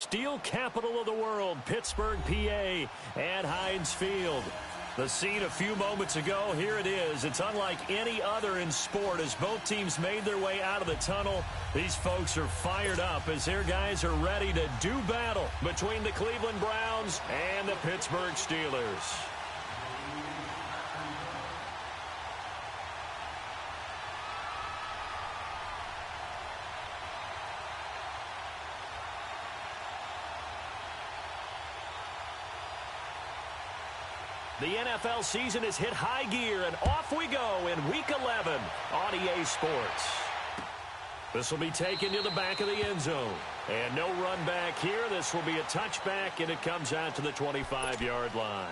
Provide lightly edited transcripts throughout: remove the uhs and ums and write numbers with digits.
Steel capital of the world, Pittsburgh, PA, at Heinz Field. The scene a few moments ago, here it is. It's unlike any other in sport as both teams made their way out of the tunnel. These folks are fired up as their guys are ready to do battle between the Cleveland Browns and the Pittsburgh Steelers. The NFL season has hit high gear, and off we go in Week 11 on EA Sports. This will be taken to the back of the end zone. And no run back here. This will be a touchback, and it comes out to the 25-yard line.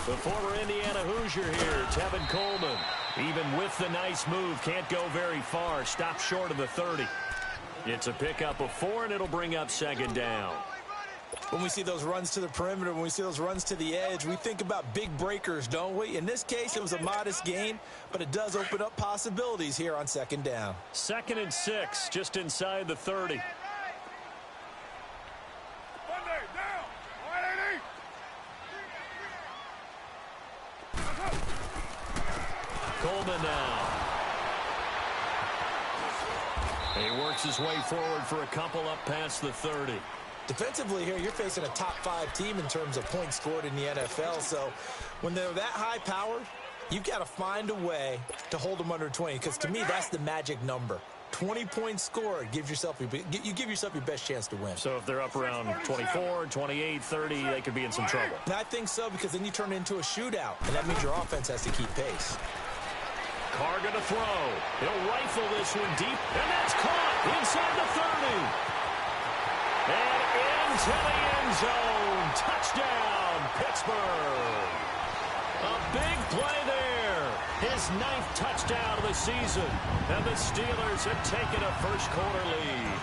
The former Indiana Hoosier here, Tevin Coleman. Even with the nice move, can't go very far. Stop short of the 30. It's a pickup of 4, and it'll bring up second down. When we see those runs to the perimeter, when we see those runs to the edge, we think about big breakers, don't we? In this case, it was a modest gain, but it does open up possibilities here on second down. 2nd and 6, just inside the 30. Coleman now. He works his way forward for a couple up past the 30. Defensively here, you're facing a top 5 team in terms of points scored in the NFL. So when they're that high powered, you've got to find a way to hold them under 20. Because to me, that's the magic number. 20 points scored gives yourself you give yourself your best chance to win. So if they're up around 24, 28, 30, they could be in some trouble. And I think so, because then you turn it into a shootout, and that means your offense has to keep pace. Carr going to throw. He'll rifle this one deep, and that's caught inside the 30. And into the end zone. Touchdown, Pittsburgh. A big play there. His 9th touchdown of the season. And the Steelers have taken a first-quarter lead.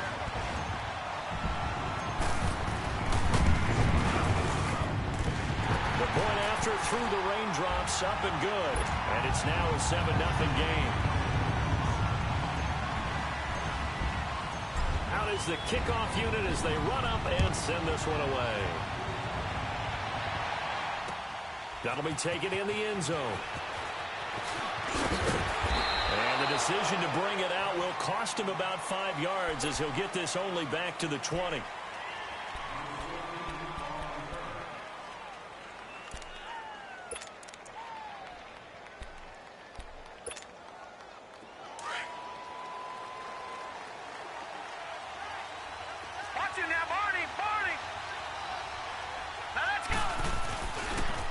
The point after through the raindrops, up and good. And it's now a 7-0 game. Out is the kickoff unit as they run up and send this one away. That'll be taken in the end zone. And the decision to bring it out will cost him about 5 yards as he'll get this only back to the 20.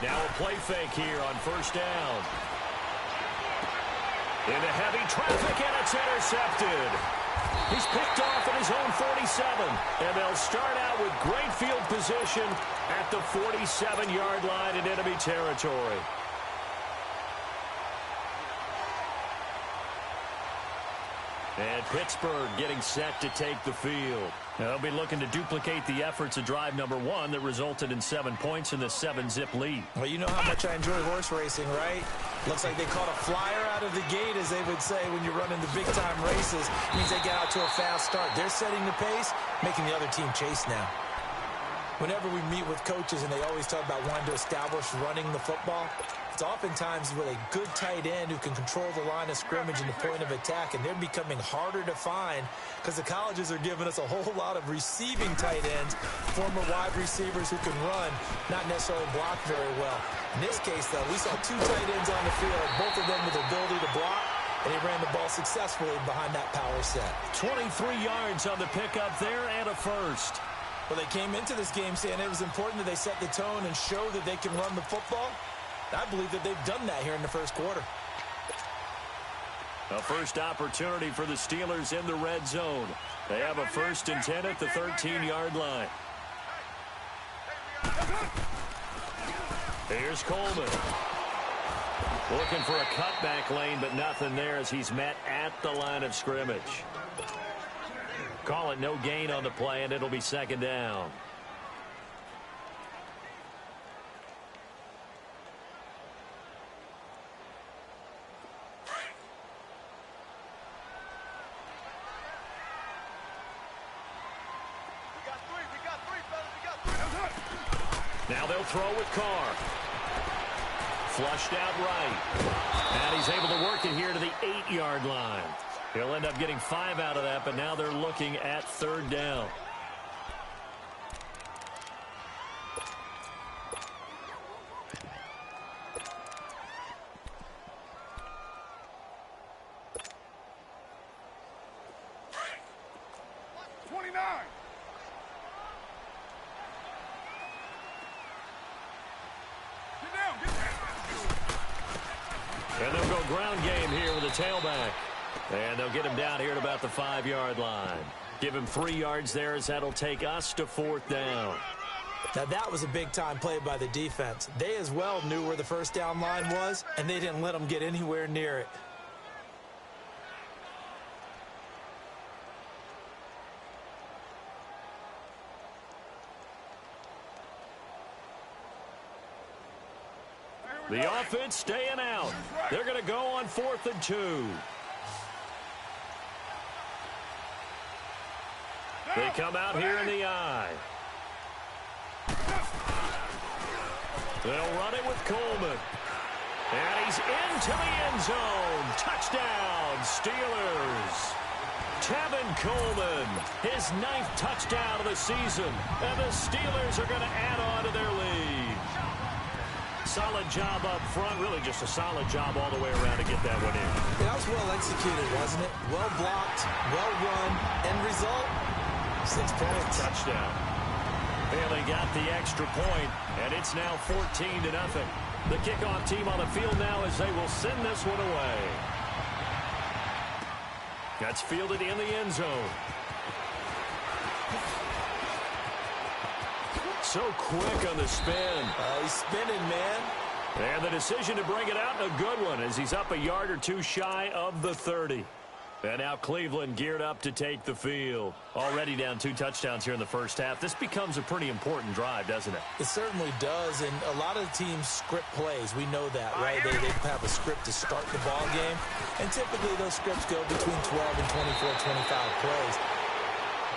Now a play fake here on first down. Into heavy traffic, and it's intercepted. He's picked off at his own 47. And they'll start out with great field position at the 47-yard line in enemy territory. And Pittsburgh getting set to take the field. They'll be looking to duplicate the efforts of drive number 1 that resulted in 7 points in the 7-zip lead. Well, you know how much I enjoy horse racing, right? Looks like they caught a flyer out of the gate, as they would say when you're running the big-time races. It means they get out to a fast start. They're setting the pace, making the other team chase now. Whenever we meet with coaches and they always talk about wanting to establish running the football, it's oftentimes with a good tight end who can control the line of scrimmage and the point of attack, and they're becoming harder to find because the colleges are giving us a whole lot of receiving tight ends, former wide receivers who can run, not necessarily block very well. In this case, though, we saw 2 tight ends on the field, both of them with the ability to block, and they ran the ball successfully behind that power set. 23 yards on the pickup there and a first. Well, they came into this game saying it was important that they set the tone and show that they can run the football. I believe that they've done that here in the first quarter. A first opportunity for the Steelers in the red zone. They have a 1st and 10 at the 13-yard line. Here's Coleman. Looking for a cutback lane, but nothing there as he's met at the line of scrimmage. Call it no gain on the play, and it'll be second down. Now they'll throw with Carr. Flushed out right. And he's able to work it here to the 8-yard line. He'll end up getting 5 out of that, but now they're looking at third down. And they'll go ground game here with a tailback. And they'll get him down here at about the 5-yard line. Give him 3 yards there as that'll take us to fourth down. Now that was a big-time play by the defense. They as well knew where the first down line was, and they didn't let them get anywhere near it. The offense staying out. They're going to go on 4th and 2. They come out here in the eye. They'll run it with Coleman. And he's into the end zone. Touchdown, Steelers. Tevin Coleman, his 9th touchdown of the season. And the Steelers are going to add on to their lead. Solid job up front. Really just a solid job all the way around to get that one in. That was well executed, wasn't it? Well blocked, well run. End result, 6 points. Touchdown. And they got the extra point, and it's now 14-0. The kickoff team on the field now as they will send this one away. That's fielded in the end zone. So quick on the spin. He's spinning, man. And the decision to bring it out, a good one, as he's up a yard or two shy of the 30. And now Cleveland geared up to take the field. Already down 2 touchdowns here in the first half. This becomes a pretty important drive, doesn't it? It certainly does, and a lot of the teams script plays. We know that, right? They have a script to start the ball game, and typically those scripts go between 12 and 24, 25 plays.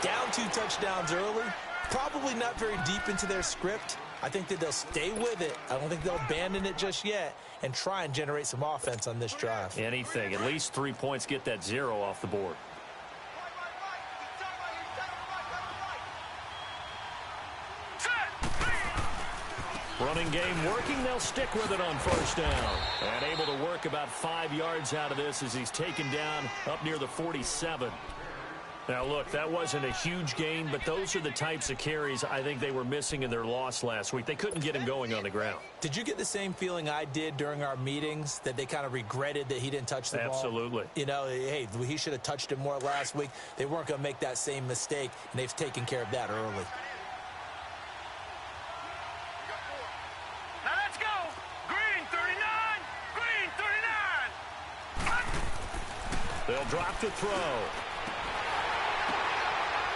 Down 2 touchdowns early, probably not very deep into their script. I think that they'll stay with it. I don't think they'll abandon it just yet and try and generate some offense on this drive. Anything. At least 3 points, get that 0 off the board. Running game working. They'll stick with it on first down. And able to work about 5 yards out of this as he's taken down up near the 47. Now, look, that wasn't a huge gain, but those are the types of carries I think they were missing in their loss last week. They couldn't get him going on the ground. Did you get the same feeling I did during our meetings, that they kind of regretted that he didn't touch the ball? Absolutely. You know, hey, he should have touched it more last week. They weren't going to make that same mistake, and they've taken care of that early. Now let's go. Green 39. Green 39. They'll drop to throw.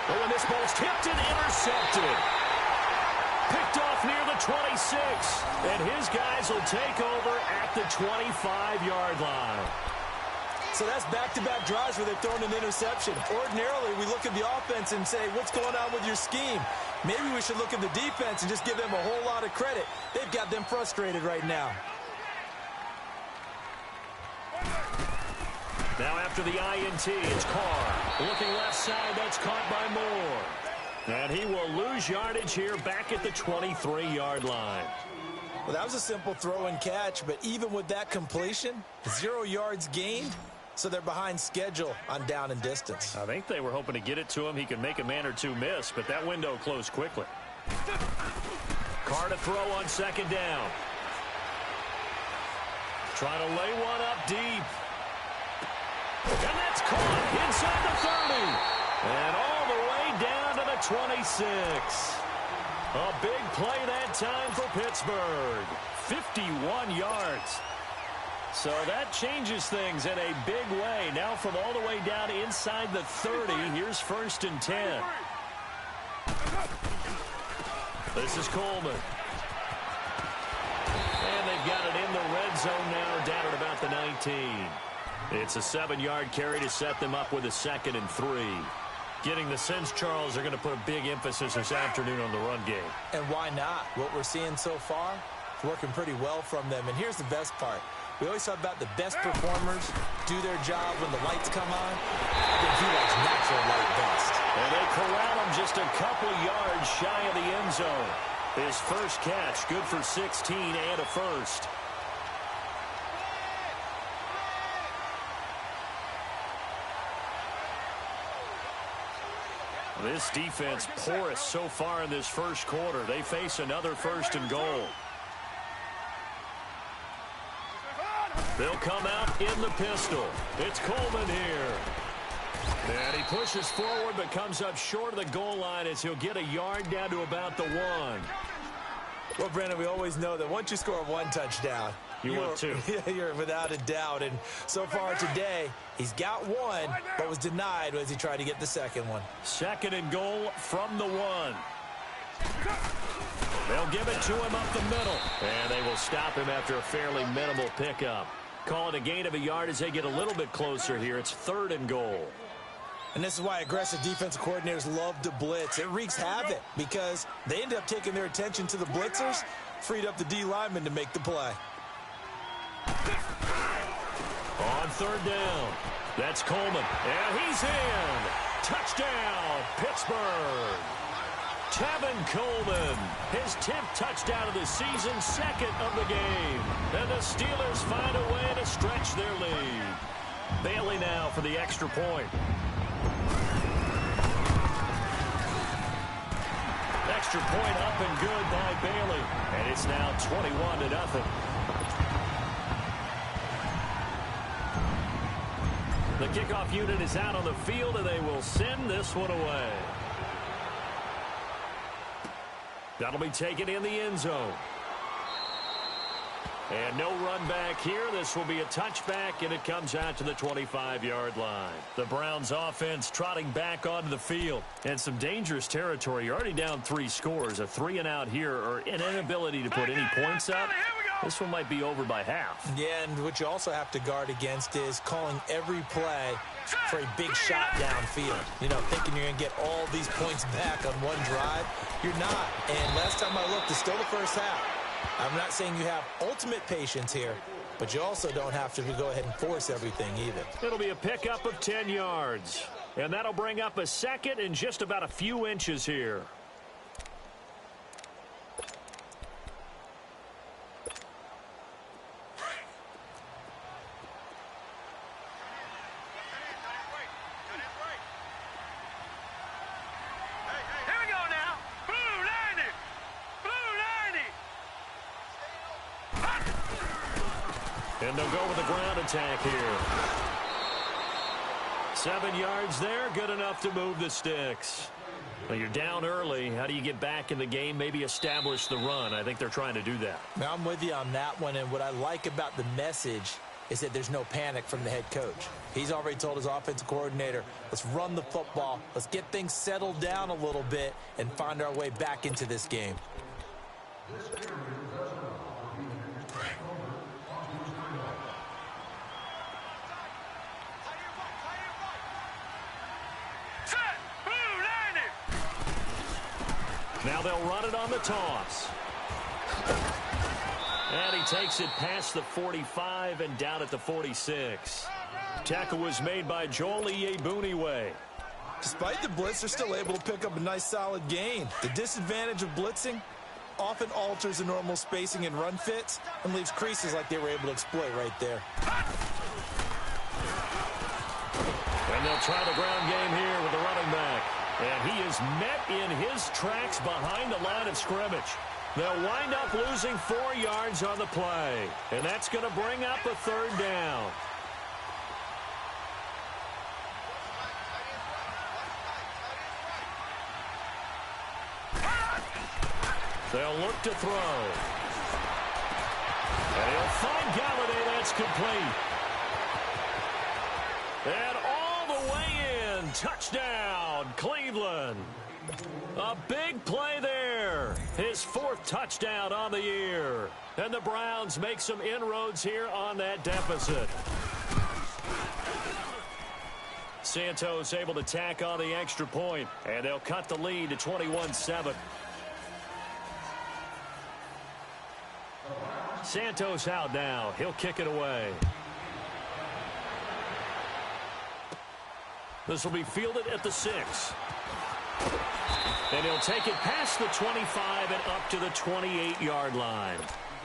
Oh, and this ball's tipped and intercepted. Picked off near the 26. And his guys will take over at the 25-yard line. So that's back-to-back drives where they've thrown an interception. Ordinarily, we look at the offense and say, what's going on with your scheme? Maybe we should look at the defense and just give them a whole lot of credit. They've got them frustrated right now. Now after the INT, it's Carr. Looking left side, that's caught by Moore. And he will lose yardage here back at the 23-yard line. Well, that was a simple throw and catch, but even with that completion, 0 yards gained, so they're behind schedule on down and distance. I think they were hoping to get it to him. He could make a man or two miss, but that window closed quickly. Carr to throw on second down. Trying to lay one up deep. And that's caught inside the 30. And all the way down to the 26. A big play that time for Pittsburgh. 51 yards. So that changes things in a big way. Now from all the way down inside the 30, here's 1st and 10. This is Coleman. And they've got it in the red zone now, down at about the 19. It's a 7-yard carry to set them up with a 2nd and 3. Getting the sense, Charles, are going to put a big emphasis this afternoon on the run game. And why not? What we're seeing so far is working pretty well from them. And here's the best part. We always talk about the best performers do their job when the lights come on. I think he likes natural light best. And they corral him just a couple yards shy of the end zone. His first catch, good for 16 and a first. This defense porous so far in this first quarter. They face another 1st and goal. They'll come out in the pistol. It's Coleman here. And he pushes forward but comes up short of the goal line as he'll get a yard down to about the 1. Well, Brandon, we always know that once you score 1 touchdown, want 2. You're without a doubt. And so far today, he's got 1, but was denied as he tried to get the 2nd one. 2nd and goal from the 1. They'll give it to him up the middle. And they will stop him after a fairly minimal pickup. Call it a gain of a yard as they get a little bit closer here. It's 3rd and goal. And this is why aggressive defensive coordinators love to blitz. It wreaks havoc because they end up taking their attention to the blitzers, freed up the D lineman to make the play. On 3rd down, that's Coleman. And he's in. Touchdown, Pittsburgh. Tevin Coleman, his 10th touchdown of the season, 2nd of the game. And the Steelers find a way to stretch their lead. Bailey now for the extra point. Extra point up and good by Bailey. And it's now 21-0. The kickoff unit is out on the field, and they will send this one away. That'll be taken in the end zone. And no run back here. This will be a touchback, and it comes out to the 25-yard line. The Browns offense trotting back onto the field. And some dangerous territory. You're already down 3 scores. A 3-and-out here, or an inability to put any points up. This one might be over by half. Yeah, and what you also have to guard against is calling every play for a big shot downfield. You know, thinking you're going to get all these points back on one drive. You're not. And last time I looked, it's still the first half. I'm not saying you have ultimate patience here, but you also don't have to go ahead and force everything either. It'll be a pickup of 10 yards. And that'll bring up a 2nd and just about a few inches here. And they'll go with the ground attack here. 7 yards there, good enough to move the sticks. Well, you're down early. How do you get back in the game, maybe establish the run? I think they're trying to do that. Now, I'm with you on that one, and what I like about the message is that there's no panic from the head coach. He's already told his offensive coordinator, let's run the football, let's get things settled down a little bit and find our way back into this game. Now they'll run it on the toss. And he takes it past the 45 and down at the 46. Tackle was made by Joel Iyiegbuniwe. Despite the blitz, they're still able to pick up a nice solid gain. The disadvantage of blitzing often alters the normal spacing and run fits and leaves creases like they were able to exploit right there. And they'll try the ground game here with the running back. And he is met in his tracks behind the line of scrimmage. They'll wind up losing 4 yards on the play. And that's going to bring up a 3rd down. They'll look to throw. And he'll find Galladay. That's complete. And all the way in. Touchdown, Cleveland. A big play there. His 4th touchdown on the year. And the Browns make some inroads here on that deficit. Santos able to tack on the extra point, and they'll cut the lead to 21-7. Santos out now. He'll kick it away. This will be fielded at the 6. And he'll take it past the 25 and up to the 28-yard line.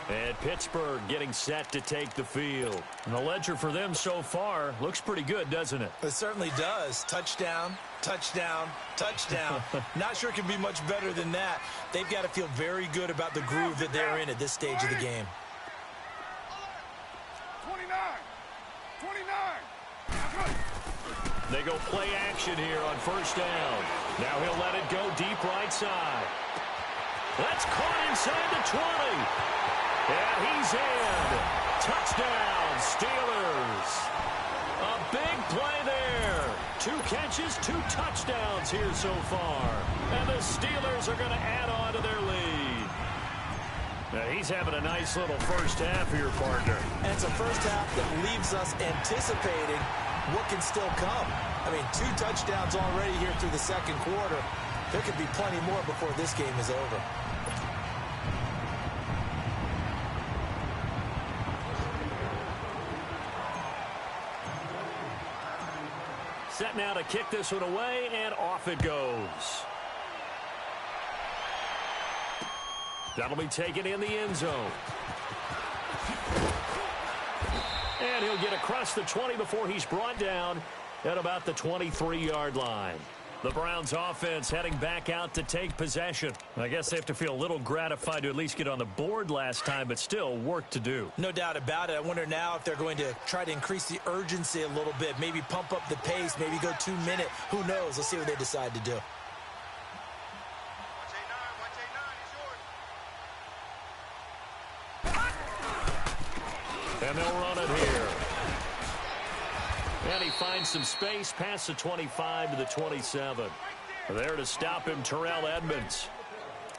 And Pittsburgh getting set to take the field. And the ledger for them so far looks pretty good, doesn't it? It certainly does. Touchdown, touchdown, touchdown. Not sure it can be much better than that. They've got to feel very good about the groove that they're in at this stage of the game. 29. 29. They go play action here on first down. Now he'll let it go deep right side. That's caught inside the 20. And he's in. Touchdown, Steelers. A big play there. 2 catches, 2 touchdowns here so far. And the Steelers are going to add on to their lead. Now he's having a nice little first half here, partner. And it's a first half that leaves us anticipating what can still come. I mean, 2 touchdowns already here through the second quarter. There could be plenty more before this game is over. Set now to kick this one away, and off it goes. That'll be taken in the end zone. And he'll get across the 20 before he's brought down at about the 23-yard line. The Browns offense heading back out to take possession. I guess they have to feel a little gratified to at least get on the board last time, but still work to do. No doubt about it. I wonder now if they're going to try to increase the urgency a little bit, maybe pump up the pace, maybe go 2-minute. Who knows? Let's see what they decide to do. And they'll run it here. And he finds some space past the 25 to the 27. There to stop him, Terrell Edmonds.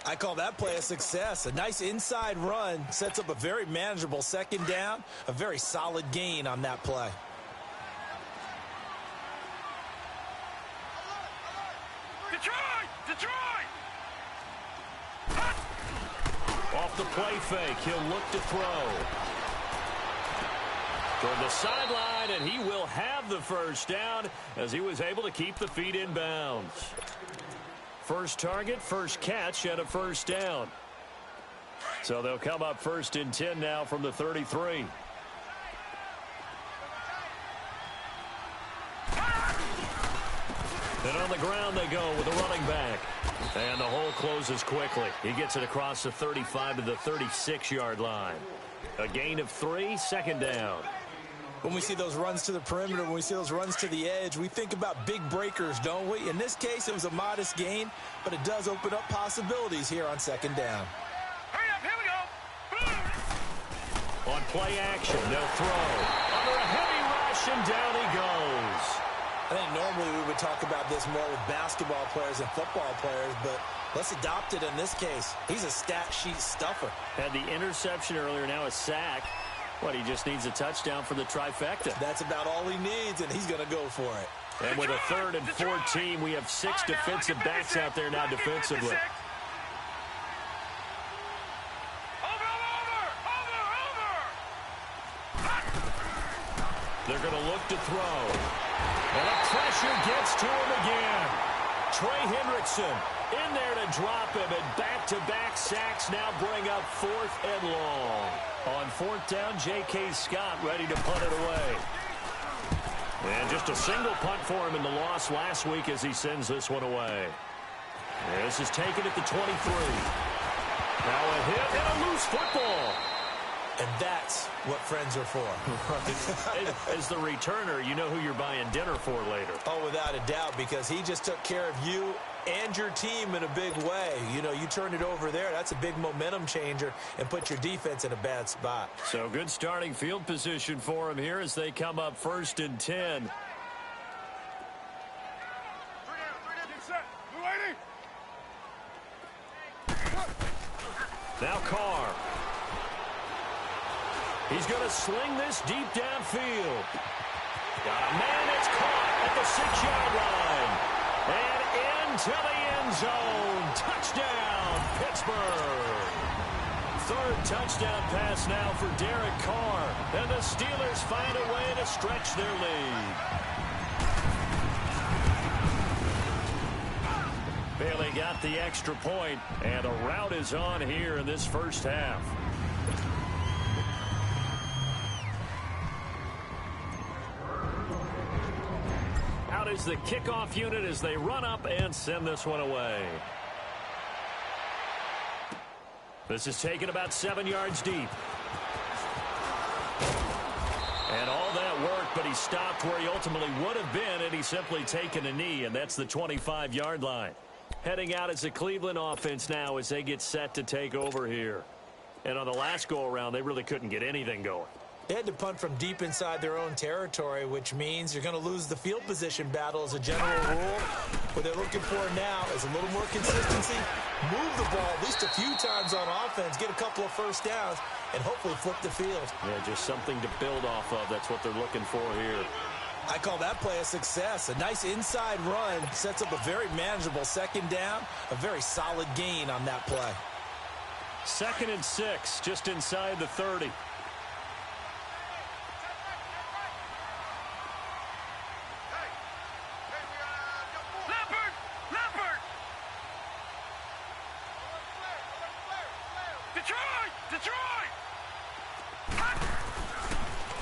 I call that play a success. A nice inside run sets up a very manageable second down, a very solid gain on that play. Detroit! Detroit! Off the play fake, he'll look to throw. Toward the sideline, and he will have the first down as he was able to keep the feet in bounds. First target, first catch, and a first down. So they'll come up first and 10 now from the 33. And on the ground they go with a running back. And the hole closes quickly. He gets it across the 35 to the 36-yard line. A gain of 3, second down. When we see those runs to the perimeter, when we see those runs to the edge, we think about big breakers, don't we? In this case, it was a modest gain, but it does open up possibilities here on second down. Hurry up, here we go. On play action, they'll throw. Under a heavy rush, and down he goes. I think normally we would talk about this more with basketball players and football players, but let's adopt it in this case. He's a stat sheet stuffer. Had the interception earlier, now a sack. What, he just needs a touchdown for the trifecta. That's about all he needs, and he's going to go for it. And with a 3rd and 14, we have 6 defensive backs out there now defensively. They're going to look to throw. And the pressure gets to him again. Trey Hendrickson in there to drop him, and back-to-back sacks now bring up 4th and long. On 4th down, J.K. Scott ready to punt it away. And just a single punt for him in the loss last week as he sends this one away. This is taken at the 23. Now a hit and a loose football. And that's what friends are for. Right. As the returner, you know who you're buying dinner for later. Oh, without a doubt, because he just took care of you and your team in a big way. You know, you turn it over there, that's a big momentum changer and put your defense in a bad spot. So good starting field position for him here as they come up 1st and 10. Now Carr. He's going to sling this deep downfield. Got a man that's caught at the 6-yard line. And into the end zone. Touchdown, Pittsburgh. 3rd touchdown pass now for Derek Carr. And the Steelers find a way to stretch their lead. Bailey got the extra point, and the route is on here in this first half. Out is the kickoff unit as they run up and send this one away. This is taken about 7 yards deep. And all that worked, but he stopped where he ultimately would have been, and he's simply taken a knee, and that's the 25-yard line. Heading out as the Cleveland offense now as they get set to take over here. And on the last go-around, they really couldn't get anything going. They had to punt from deep inside their own territory, which means you're going to lose the field position battle as a general rule. What they're looking for now is a little more consistency, move the ball at least a few times on offense, get a couple of first downs, and hopefully flip the field. Yeah, just something to build off of. That's what they're looking for here. I call that play a success. A nice inside run sets up a very manageable 2nd down, a very solid gain on that play. 2nd and 6, just inside the 30.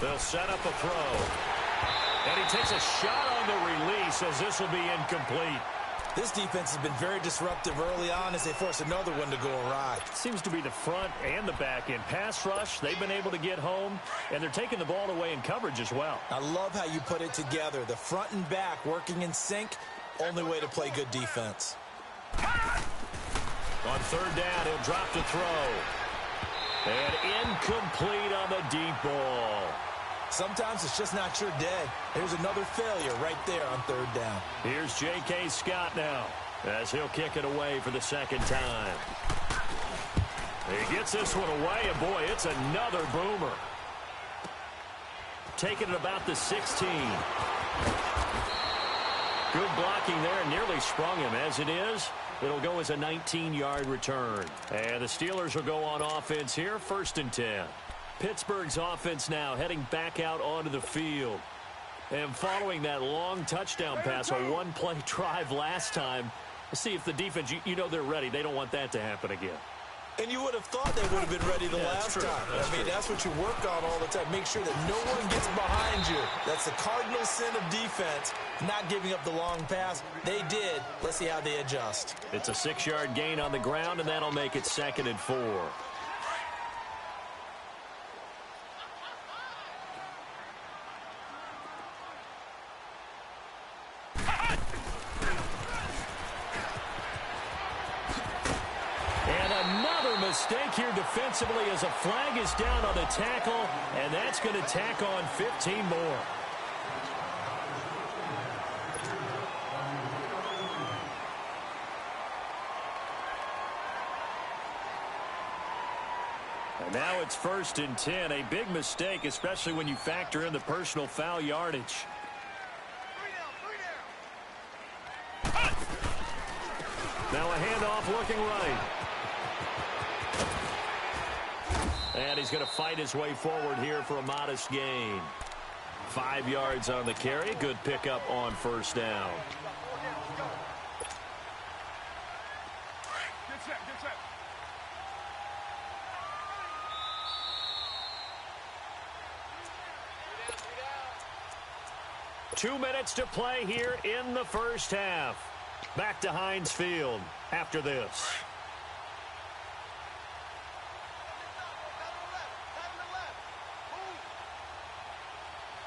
They'll set up a throw. And he takes a shot on the release as this will be incomplete. This defense has been very disruptive early on as they force another one to go awry. Seems to be the front and the back end. Pass rush, they've been able to get home, and they're taking the ball away in coverage as well. I love how you put it together. The front and back working in sync, only way to play good defense. On 3rd down, he'll drop to throw. And incomplete on the deep ball. Sometimes it's just not your day. There's another failure right there on 3rd down. Here's J.K. Scott now as he'll kick it away for the 2nd time. He gets this one away, and boy, it's another boomer. Taking it about the 16. Good blocking there, nearly sprung him. As it is, it'll go as a 19-yard return. And the Steelers will go on offense here, 1st and 10. Pittsburgh's offense now heading back out onto the field. And following that long touchdown pass, a one-play drive last time, see if the defense, you know they're ready. They don't want that to happen again. And you would have thought they would have been ready the last time. I mean, that's what you work on all the time. Make sure that no one gets behind you. That's the cardinal sin of defense, not giving up the long pass. They did. Let's see how they adjust. It's a 6-yard gain on the ground, and that'll make it 2nd and 4. Mistake here defensively as a flag is down on the tackle, and that's going to tack on 15 more. And now it's 1st and 10. A big mistake, especially when you factor in the personal foul yardage. Now a handoff looking right. And he's going to fight his way forward here for a modest gain. 5 yards on the carry. Good pickup on 1st down. Get set, get set. 2 minutes to play here in the first half. Back to Heinz Field after this.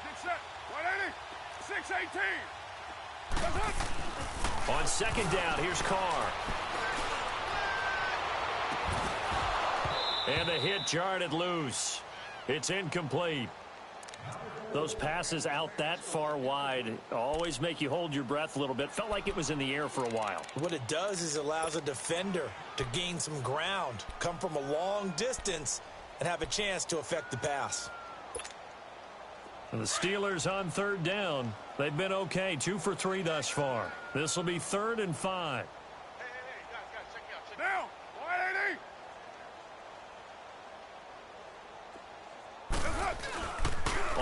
Get set. 180. 618. On second down, here's Carr. And the hit jarred it loose. It's incomplete. Those passes out that far wide always make you hold your breath a little bit. Felt like it was in the air for a while. What it does is it allows a defender to gain some ground, come from a long distance, and have a chance to affect the pass. And the Steelers on third down. They've been okay, 2 for 3 thus far. This will be 3rd and 5. Hey, guys, check me out. Sit down. 180.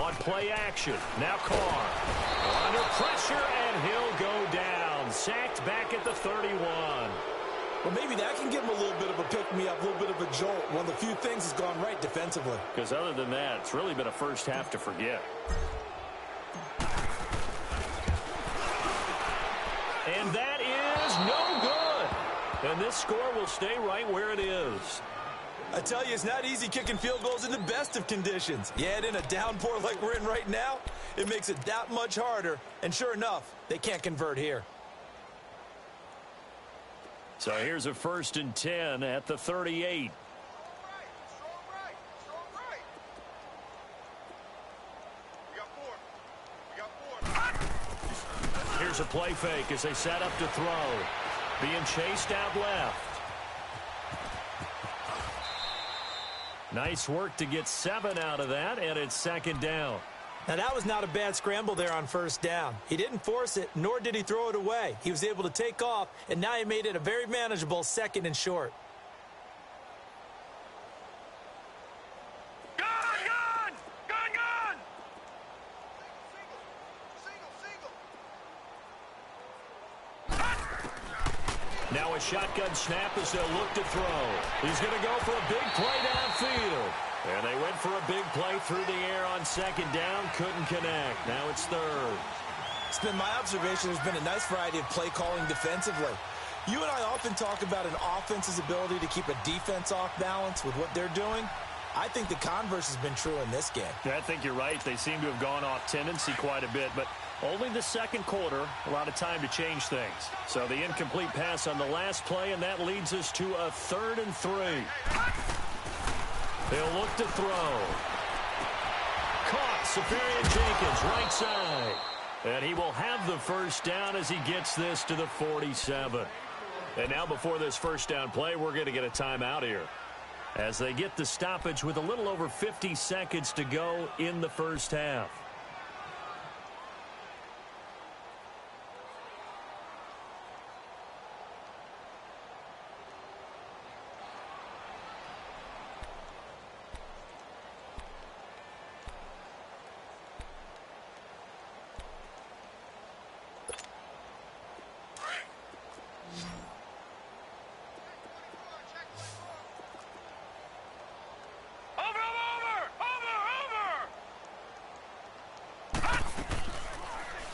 On play action, now Carr. Under pressure, and he'll go down. Sacked back at the 31. Well, maybe that can give him a little bit of a pick-me-up, a little bit of a jolt. One of the few things has gone right defensively. Because other than that, it's really been a first half to forget. And that is no good. And this score will stay right where it is. I tell you, it's not easy kicking field goals in the best of conditions. You add in a downpour like we're in right now, it makes it that much harder. And sure enough, they can't convert here. So here's a 1st and 10 at the 38. Strong right. We got 4. Here's a play fake as they set up to throw. Being chased out left. Nice work to get 7 out of that, and it's 2nd down. Now, that was not a bad scramble there on 1st down. He didn't force it, nor did he throw it away. He was able to take off, and now he made it a very manageable 2nd and short. Gun! Now a shotgun snap as they'll look to throw. He's going to go for a big play downfield. And they went for a big play through the air on 2nd down. Couldn't connect. Now it's 3rd. It's been my observation there's been a nice variety of play calling defensively. You and I often talk about an offense's ability to keep a defense off balance with what they're doing. I think the converse has been true in this game. Yeah, I think you're right. They seem to have gone off tendency quite a bit, but only the 2nd quarter, a lot of time to change things. So the incomplete pass on the last play, and that leads us to a 3rd and 3. They'll look to throw. Caught, Safarian Jenkins, right side. And he will have the 1st down as he gets this to the 47. And now before this 1st down play, we're going to get a timeout here, as they get the stoppage with a little over 50 seconds to go in the 1st half.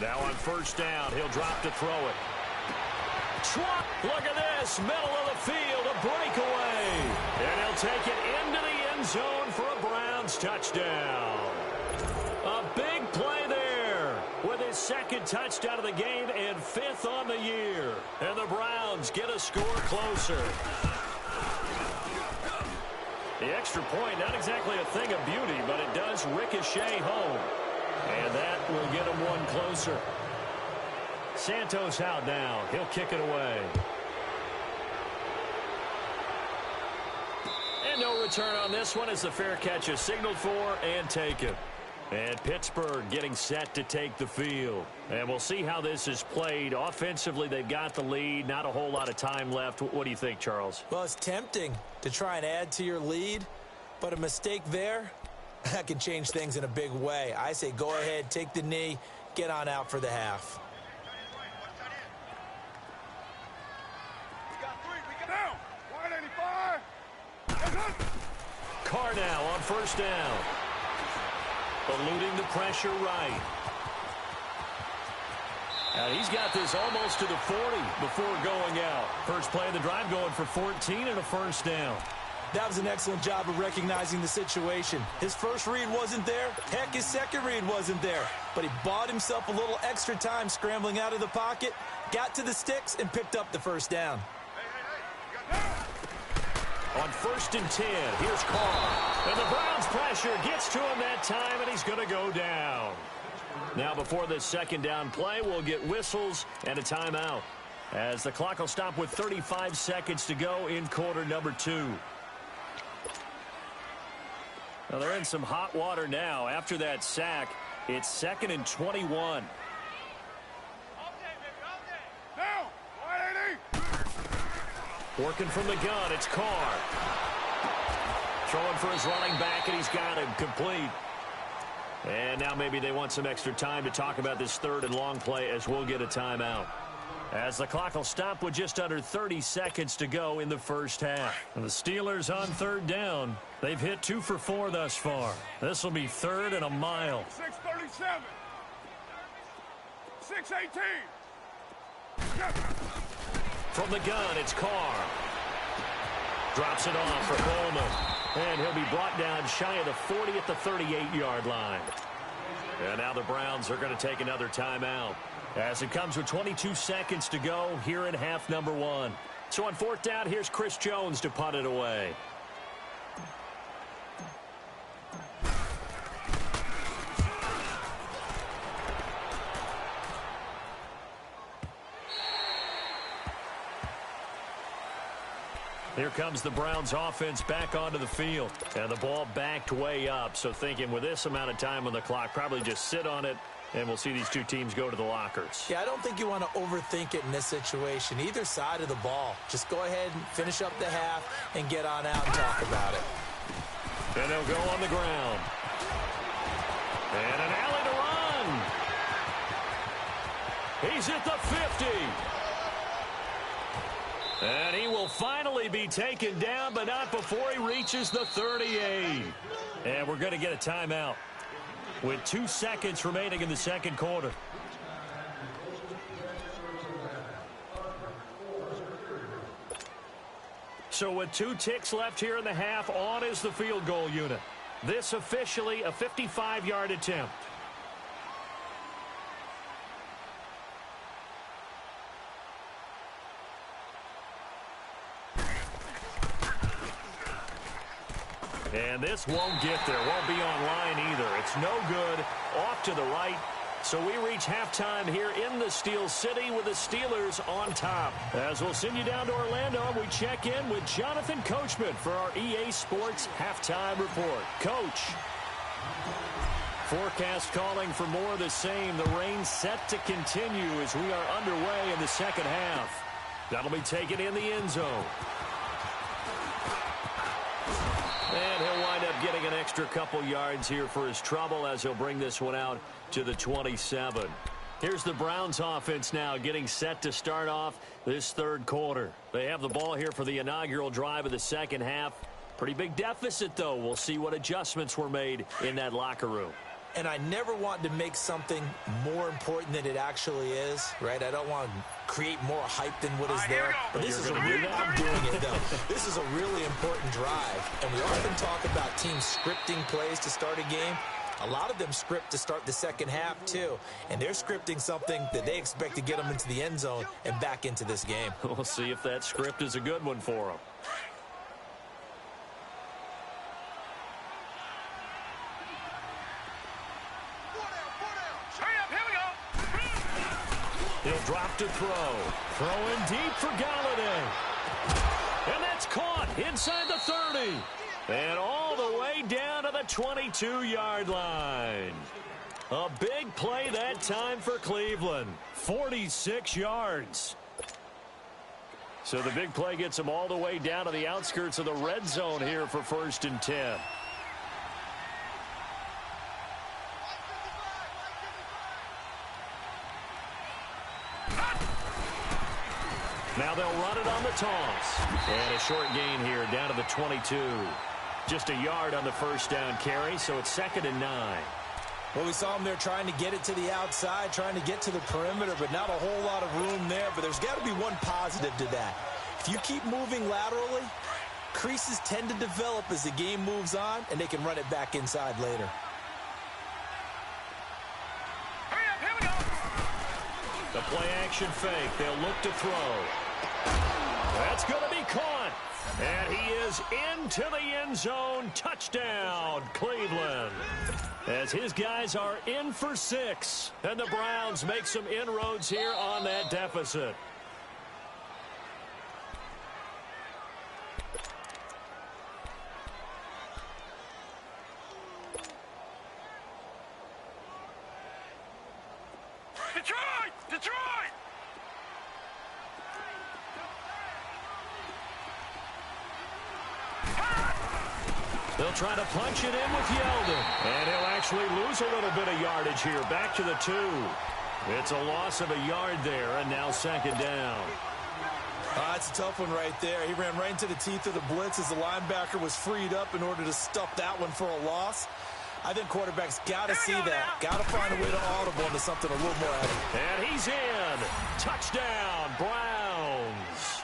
Now on 1st down, he'll drop to throw it. Look at this, middle of the field, a breakaway. And he'll take it into the end zone for a Browns touchdown. A big play there with his 2nd touchdown of the game and 5th on the year. And the Browns get a score closer. The extra point, not exactly a thing of beauty, but it does ricochet home. And that will get him one closer. Santos out now. He'll kick it away. And no return on this one as the fair catch is signaled for and taken. And Pittsburgh getting set to take the field. And we'll see how this is played. Offensively, they've got the lead. Not a whole lot of time left. What do you think, Charles? Well, it's tempting to try and add to your lead, but a mistake there, that can change things in a big way. I say go ahead, take the knee, get on out for the half. We got 3. We got down. 185. Carr now on 1st down. Eluding the pressure right. And he's got this almost to the 40 before going out. First play of the drive going for 14 and a 1st down. That was an excellent job of recognizing the situation. His first read wasn't there. Heck, his second read wasn't there. But he bought himself a little extra time scrambling out of the pocket, got to the sticks, and picked up the first down. On 1st and 10, here's Carr. And the Browns pressure gets to him that time, and he's going to go down. Now, before this second down play, we'll get whistles and a timeout, as the clock will stop with 35 seconds to go in quarter number 2. Well, they're in some hot water now. After that sack, it's 2nd and 21. Working from the gun, it's Carr. Throwing for his running back, and he's got him complete. And now maybe they want some extra time to talk about this 3rd and long play, as we'll get a timeout, as the clock will stop with just under 30 seconds to go in the first half. And the Steelers on 3rd down. They've hit 2 for 4 thus far. This will be 3rd and a mile. 6:37. 6:18. From the gun, it's Carr. Drops it off for Coleman. And he'll be brought down shy of the 40 at the 38-yard line. And now the Browns are going to take another timeout, as it comes with 22 seconds to go here in half number 1. So on 4th down, here's Chris Jones to punt it away. Here comes the Browns offense back onto the field. And the ball backed way up. So thinking with this amount of time on the clock, probably just sit on it, and we'll see these two teams go to the lockers. Yeah, I don't think you want to overthink it in this situation. Either side of the ball. Just go ahead and finish up the half and get on out and talk about it. And they'll go on the ground. And an alley to run. He's at the 50. And he will finally be taken down, but not before he reaches the 38. And we're going to get a timeout with 2 seconds remaining in the second quarter. So with 2 ticks left here in the half, on is the field goal unit. This officially a 55-yard attempt. And this won't get there. Won't be online either. It's no good. Off to the right. So we reach halftime here in the Steel City with the Steelers on top. As we'll send you down to Orlando, we check in with Jonathan Coachman for our EA Sports Halftime Report. Coach. Forecast calling for more of the same. The rain set to continue as we are underway in the second half. That'll be taken in the end zone. And he'll wind up getting an extra couple yards here for his trouble, as he'll bring this one out to the 27. Here's the Browns offense now getting set to start off this third quarter. They have the ball here for the inaugural drive of the second half. Pretty big deficit, though. We'll see what adjustments were made in that locker room. And I never want to make something more important than it actually is, right? I don't want to create more hype than what is there. But this is a really, I'm doing it, though. This is a really important drive. And we often talk about teams scripting plays to start a game. A lot of them script to start the second half, too. And they're scripting something that they expect to get them into the end zone and back into this game. We'll see if that script is a good one for them. He'll drop to throw. Throwing deep for Galladay. And that's caught inside the 30. And all the way down to the 22-yard line. A big play that time for Cleveland. 46 yards. So the big play gets them all the way down to the outskirts of the red zone here for 1st and 10. Now they'll run it on the toss. And a short gain here down to the 22. Just a yard on the first down carry, so it's 2nd and 9. Well, we saw them there trying to get it to the outside, trying to get to the perimeter, but not a whole lot of room there. But there's got to be one positive to that. If you keep moving laterally, Creases tend to develop as the game moves on, and they can run it back inside later. Hurry up, here we go. The play-action fake. They'll look to throw. That's going to be caught. And he is into the end zone. Touchdown, Cleveland. As his guys are in for 6. And the Browns make some inroads here on that deficit. Detroit! Detroit! They'll try to punch it in with Yeldon. And he'll actually lose a little bit of yardage here. Back to the 2. It's a loss of a yard there, and now second down. That's a tough one right there. He ran right into the teeth of the blitz as the linebacker was freed up in order to stuff that one for a loss. I think quarterbacks got to see that. Got to find a way to audible into something a little more evident. And he's in. Touchdown, Browns.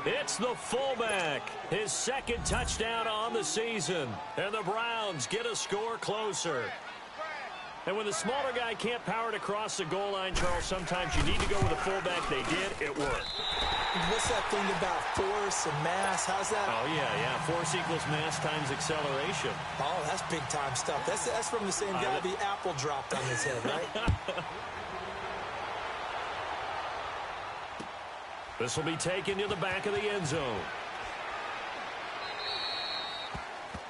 It's the fullback. His second touchdown on the season. And the Browns get a score closer. And when the smaller guy can't power it across the goal line, Charles, sometimes you need to go with a fullback. They did. It worked. What's that thing about force and mass? How's that? Oh, yeah. Force equals mass times acceleration. Oh, that's big-time stuff. That's from the same guy the apple dropped on his head, right? This will be taken to the back of the end zone.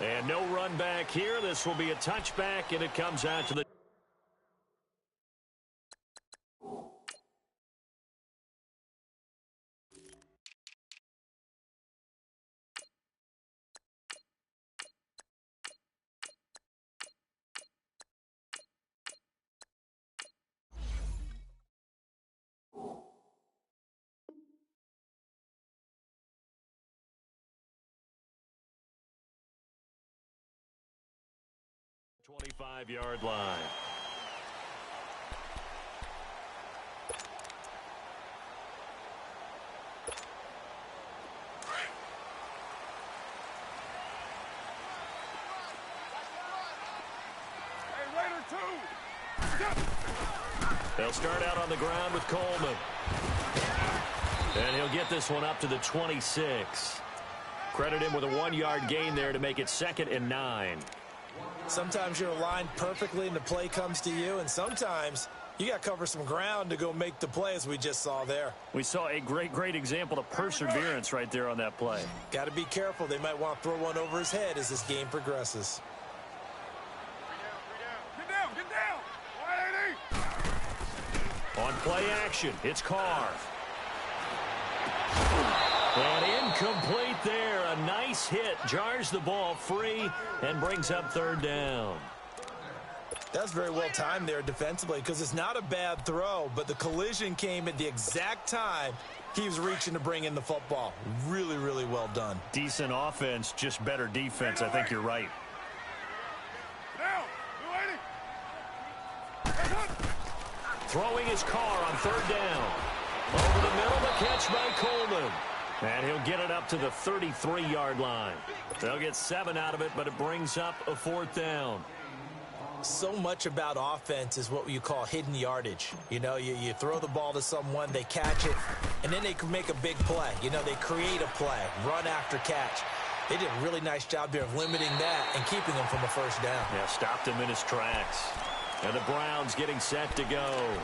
And no run back here. This will be a touchback, and it comes out to the... ...25-yard line. Hey, Raider 2. They'll start out on the ground with Coleman. And he'll get this one up to the 26. Credit him with a 1-yard gain there to make it 2nd and 9. Sometimes you're aligned perfectly and the play comes to you, and sometimes you got to cover some ground to go make the play, as we just saw there. We saw a great example of perseverance right there on that play. Got to be careful. They might want to throw one over his head as this game progresses. Get down! 180! On play action, it's Carr. And incomplete there. A nice hit. Jars the ball free and brings up 3rd down. That's very well timed there defensively, because it's not a bad throw, but the collision came at the exact time he was reaching to bring in the football. Really well done. Decent offense, just better defense. I think you're right. Down! 280! Throwing his Carr on 3rd down. Over the middle, the catch by Coleman. And he'll get it up to the 33-yard line. They'll get 7 out of it, but it brings up a 4th down. So much about offense is what you call hidden yardage. You know, you throw the ball to someone, they catch it, and then they can make a big play. You know, they create a play, run after catch. They did a really nice job there of limiting that and keeping him from a 1st down. Yeah, stopped him in his tracks. And the Browns getting set to go.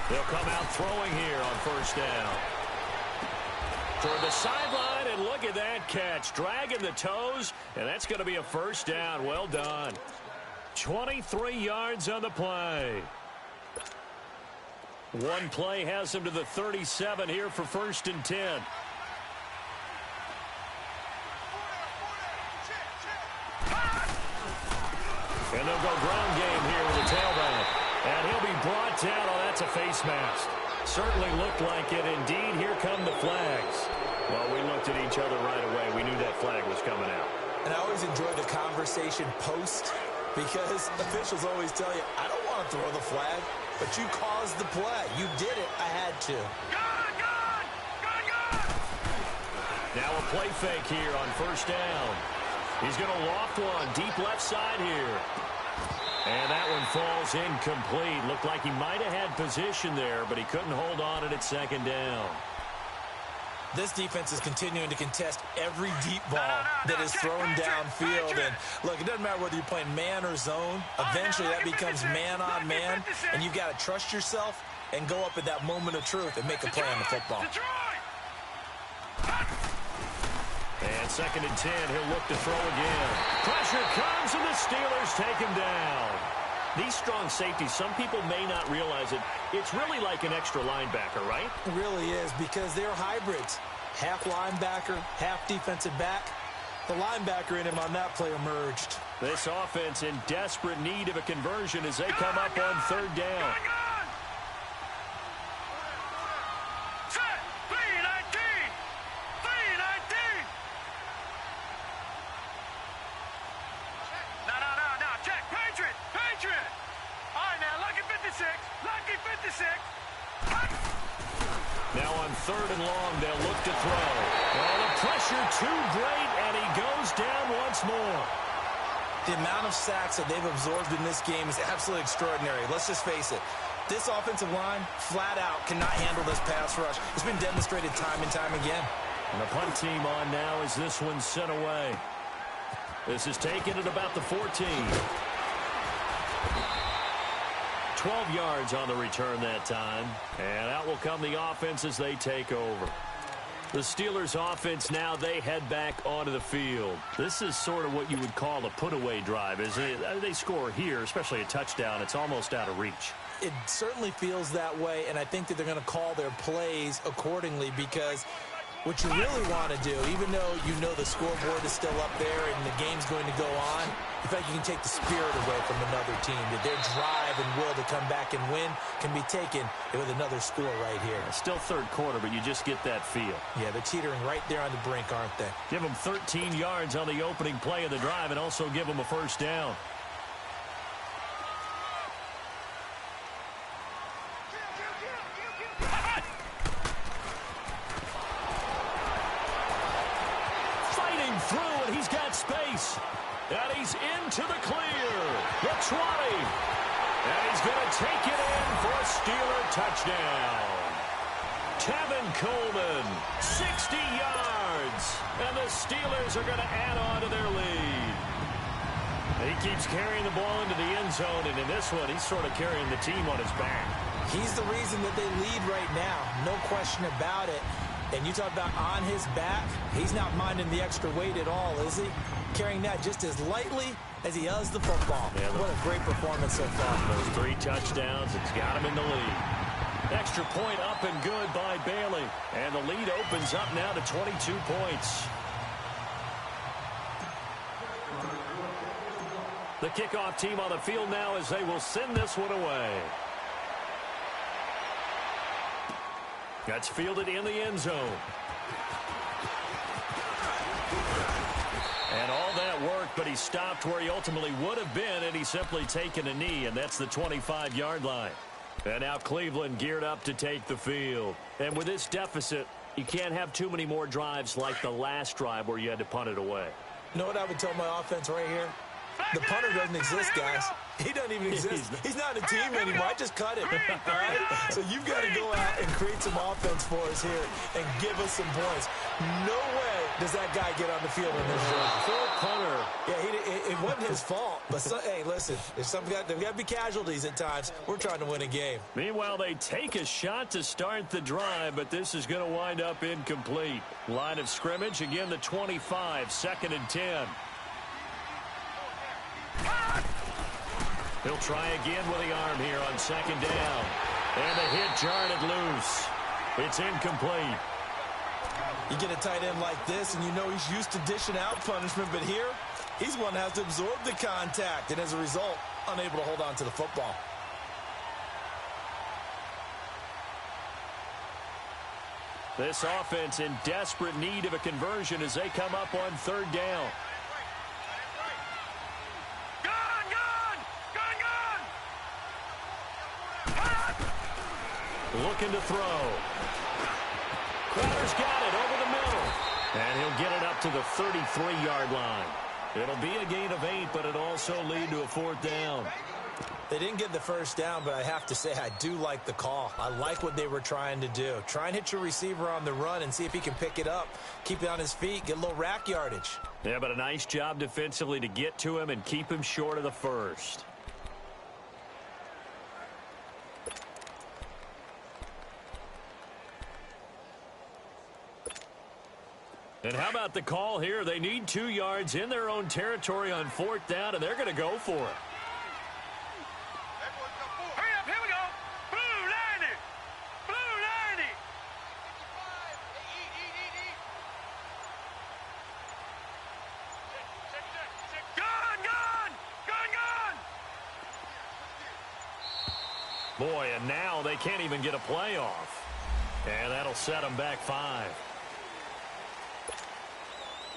They'll come out throwing here on 1st down. Toward the sideline, and look at that catch. Dragging the toes, and that's going to be a 1st down. Well done. 23 yards on the play. One play has him to the 37 here for 1st and 10. And they'll go ground game here with the tailback. And he'll be brought down. Oh, that's a face mask. Certainly looked like it. Indeed, here come the flags. Well, we looked at each other right away. We knew that flag was coming out. And I always enjoy the conversation post because officials always tell you, I don't want to throw the flag, but you caused the play. You did it. I had to. Now a play fake here on first down. He's going to loft one deep left side here. And that one falls incomplete. Looked like he might have had position there, but he couldn't hold on at its second down. This defense is continuing to contest every deep ball that is thrown downfield. And, look, it doesn't matter whether you're playing man or zone. Eventually, that becomes man on man, and you've got to trust yourself and go up at that moment of truth and make a play on the football. And 2nd and 10, he'll look to throw again. Pressure comes, and the Steelers take him down. These strong safeties, some people may not realize it. It's really like an extra linebacker, right? It really is, because they're hybrids. Half linebacker, half defensive back. The linebacker in him on that play emerged. This offense in desperate need of a conversion as they come up on 3rd down. Now on 3rd and long, they'll look to throw. Well, the pressure too great, and he goes down once more. The amount of sacks that they've absorbed in this game is absolutely extraordinary. Let's just face it. This offensive line, flat out, cannot handle this pass rush. It's been demonstrated time and time again. And the punt team on now as this one's sent away. This is taken at about the 14. 12 yards on the return that time. And out will come the offense as they take over. The Steelers offense now, they head back onto the field. This is sort of what you would call a put-away drive, isn't it? They score here, especially a touchdown. It's almost out of reach. It certainly feels that way, and I think that they're going to call their plays accordingly because what you really want to do, even though you know the scoreboard is still up there and the game's going to go on, in fact, you can take the spirit away from another team, that their drive and will to come back and win can be taken with another score right here. Still 3rd quarter, but you just get that feel. Yeah, they're teetering right there on the brink, aren't they? Give them 13 yards on the opening play of the drive and also give them a first down. Through, and he's got space. And he's into the clear. The 20. And he's going to take it in for a Steeler touchdown. Tevin Coleman, 60 yards. And the Steelers are going to add on to their lead. He keeps carrying the ball into the end zone, and in this one, he's sort of carrying the team on his back. He's the reason that they lead right now. No question about it. And you talk about on his back, he's not minding the extra weight at all, is he? Carrying that just as lightly as he does the football. Yeah, what a great performance so far. Those 3 touchdowns, it's got him in the lead. Extra point up and good by Bailey. And the lead opens up now to 22 points. The kickoff team on the field now as they will send this one away. That's fielded in the end zone. And all that work, but he stopped where he ultimately would have been, and he's simply taken a knee, and that's the 25-yard line. And now Cleveland geared up to take the field. And with this deficit, you can't have too many more drives like the last drive where you had to punt it away. You know what I would tell my offense right here? The punter doesn't exist, guys. He doesn't even exist. He's not a team anymore. I just cut it. All right? So you've got to go out and create some offense for us here and give us some points. No way does that guy get on the field in this drive. Full punter. Yeah, it wasn't his fault. But, hey, listen, there's got to be casualties at times. We're trying to win a game. Meanwhile, they take a shot to start the drive, but this is going to wind up incomplete. Line of scrimmage, again, the 25, 2nd and 10. He'll try again with the arm here on 2nd down. And the hit jarred it loose. It's incomplete. You get a tight end like this, and you know he's used to dishing out punishment, but here, he's one that has to absorb the contact, and as a result, unable to hold on to the football. This offense in desperate need of a conversion as they come up on third down. Looking to throw. Crowder's got it over the middle. And he'll get it up to the 33-yard line. It'll be a gain of 8, but it'll also lead to a fourth down. They didn't get the first down, but I have to say I do like the call. I like what they were trying to do. Try and hit your receiver on the run and see if he can pick it up. Keep it on his feet, get a little rack yardage. Yeah, but a nice job defensively to get to him and keep him short of the first. And how about the call here? They need 2 yards in their own territory on fourth down, and they're going to go for it. Hurry up, here we go. Blue 90. Blue 90. Gun. Boy, and now they can't even get a play off. And that'll set them back 5.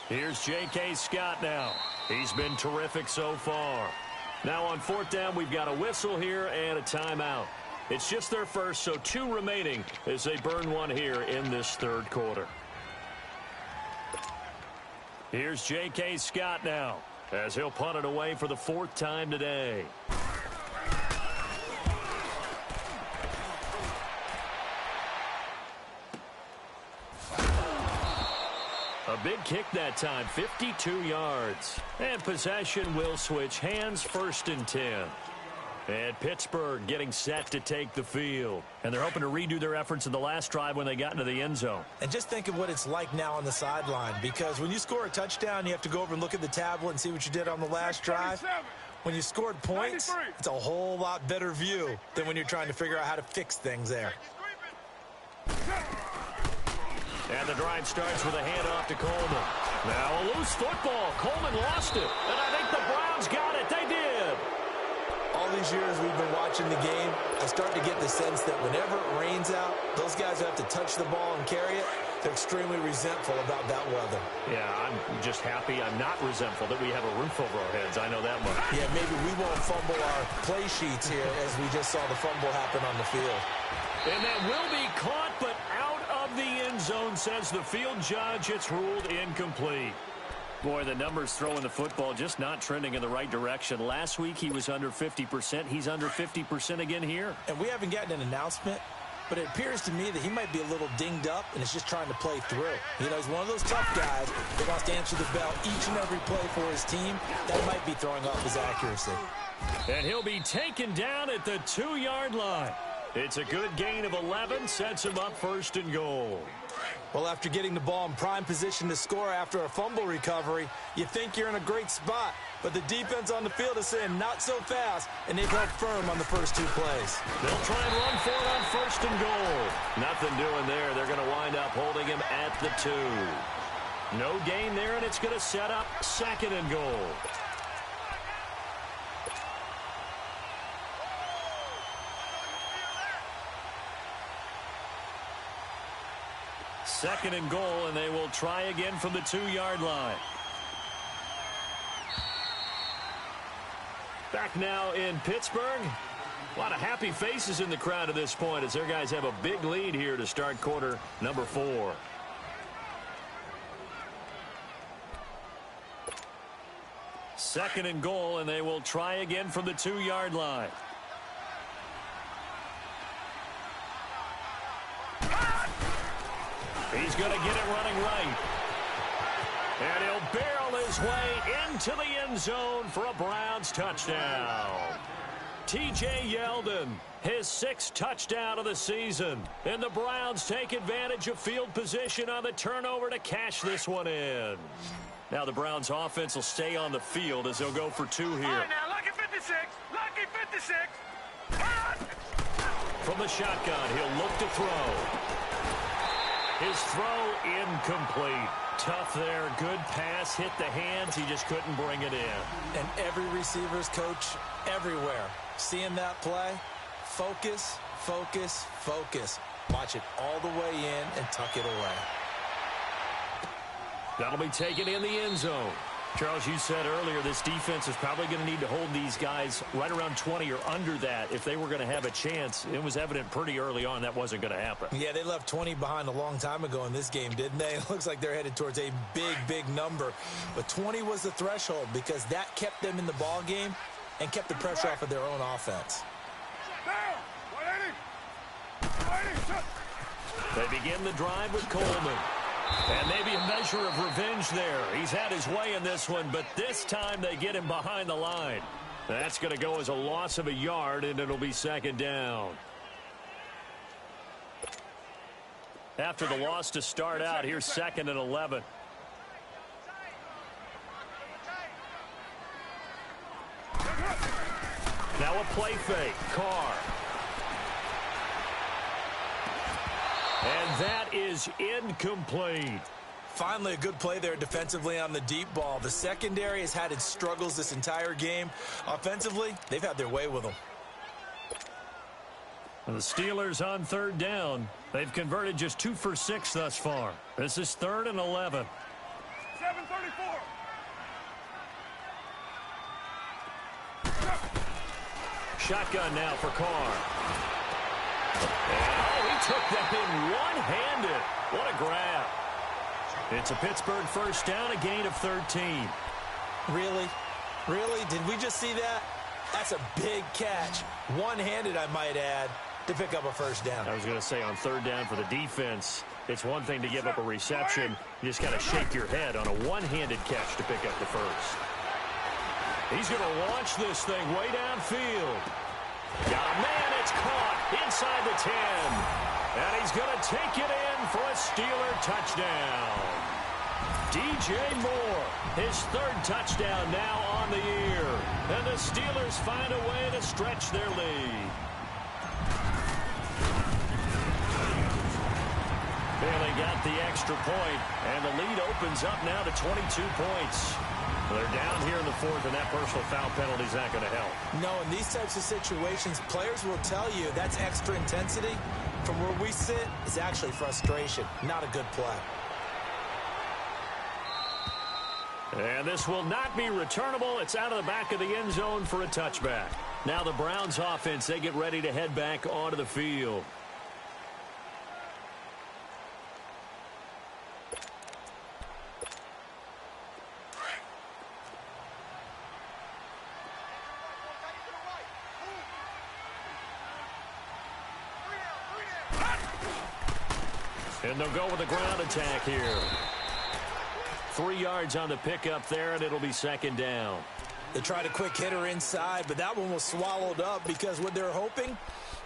Here's J.K. Scott now. He's been terrific so far. Now on fourth down, we've got a whistle here and a timeout. It's just their first, so 2 remaining as they burn one here in this third quarter. Here's J.K. Scott now as he'll punt it away for the 4th time today. A big kick that time, 52 yards. And possession will switch hands, 1st and 10. And Pittsburgh getting set to take the field. And they're hoping to redo their efforts in the last drive when they got into the end zone. And just think of what it's like now on the sideline, because when you score a touchdown, you have to go over and look at the tablet and see what you did on the last drive. When you scored points, it's a whole lot better view than when you're trying to figure out how to fix things there. And the drive starts with a handoff to Coleman. Now a loose football. Coleman lost it. And I think the Browns got it. They did. All these years we've been watching the game, I start to get the sense that whenever it rains out, those guys who have to touch the ball and carry it, they're extremely resentful about that weather. Yeah, I'm just happy I'm not resentful that we have a roof over our heads. I know that much. Yeah, maybe we won't fumble our play sheets here as we just saw the fumble happen on the field. And that will be caught, but out of the end zone, says the field judge. It's ruled incomplete. Boy, the numbers throwing the football just not trending in the right direction. Last week he was under 50%. He's under 50% again here. And we haven't gotten an announcement, but it appears to me that he might be a little dinged up and is just trying to play through. You know, he's one of those tough guys that wants to answer the bell each and every play for his team. That might be throwing off his accuracy. And he'll be taken down at the 2-yard line. It's a good gain of 11, sets him up 1st and goal. Well, after getting the ball in prime position to score after a fumble recovery, you think you're in a great spot. But the defense on the field is saying not so fast, and they've held firm on the first 2 plays. They'll try and run for it on 1st and goal. Nothing doing there. They're going to wind up holding him at the 2. No gain there, and it's going to set up 2nd and goal. Second and goal, and they will try again from the 2-yard line. Back now in Pittsburgh. A lot of happy faces in the crowd at this point as their guys have a big lead here to start quarter number 4. Second and goal, and they will try again from the 2-yard line. He's going to get it running right. And he'll barrel his way into the end zone for a Browns touchdown. T.J. Yeldon, his 6th touchdown of the season. And the Browns take advantage of field position on the turnover to cash this one in. Now the Browns offense will stay on the field as they'll go for 2 here. All right, now, lucky 56. Lucky 56. From the shotgun, he'll look to throw. His throw incomplete. Tough there. Good pass. Hit the hands. He just couldn't bring it in. And every receiver's coach everywhere, seeing that play, focus, focus, focus. Watch it all the way in and tuck it away. That'll be taken in the end zone. Charles, you said earlier this defense is probably going to need to hold these guys right around 20 or under that if they were going to have a chance. It was evident pretty early on that wasn't going to happen. Yeah, they left 20 behind a long time ago in this game, didn't they? It looks like they're headed towards a big, big number. But 20 was the threshold because that kept them in the ball game and kept the pressure off of their own offense. They begin the drive with Coleman. And maybe a measure of revenge there. He's had his way in this one, but this time they get him behind the line. That's going to go as a loss of a yard, and it'll be second down. After the loss to start out, here's 2nd and 11. Now a play fake. Carr. And that is incomplete. Finally, a good play there defensively on the deep ball. The secondary has had its struggles this entire game. Offensively, they've had their way with them. And the Steelers on 3rd down. They've converted just 2 for 6 thus far. This is 3rd and 11. 7:34. Shotgun now for Carr. And, he took that in one-handed. What a grab. It's a Pittsburgh first down, a gain of 13. Really? Really? Did we just see that? That's a big catch. One-handed, I might add, to pick up a first down. I was going to say on 3rd down for the defense, it's one thing to give up a reception. You just got to shake your head on a one-handed catch to pick up the first. He's going to launch this thing way downfield. Got a man, it's caught inside the 10. And he's going to take it in for a Steeler touchdown. DJ Moore, his 3rd touchdown now on the year. And the Steelers find a way to stretch their lead. Bailey got the extra point, and the lead opens up now to 22 points. They're down here in the 4th, and that personal foul penalty is not going to help. No, in these types of situations, players will tell you that's extra intensity. From where we sit, it's actually frustration, not a good play. And this will not be returnable. It's out of the back of the end zone for a touchback. Now the Browns offense, they get ready to head back onto the field. And they'll go with a ground attack here. 3 yards on the pickup there, and it'll be 2nd down. They tried a quick hitter inside, but that one was swallowed up because what they're hoping,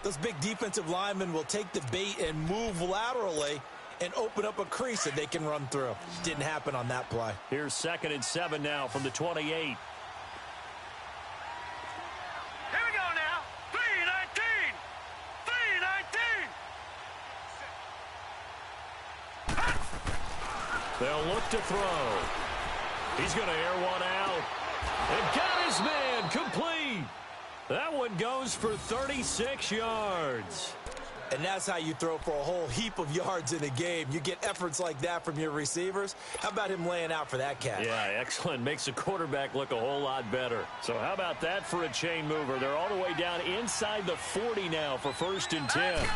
those big defensive linemen will take the bait and move laterally and open up a crease that they can run through. Didn't happen on that play. Here's 2nd and 7 now from the 28. Here we go now. 3:19. 3:19. They'll look to throw. He's going to air one out. And got his man complete. That one goes for 36 yards. And that's how you throw for a whole heap of yards in a game. You get efforts like that from your receivers. How about him laying out for that catch? Yeah, excellent. Makes the quarterback look a whole lot better. So how about that for a chain mover? They're all the way down inside the 40 now for 1st and 10.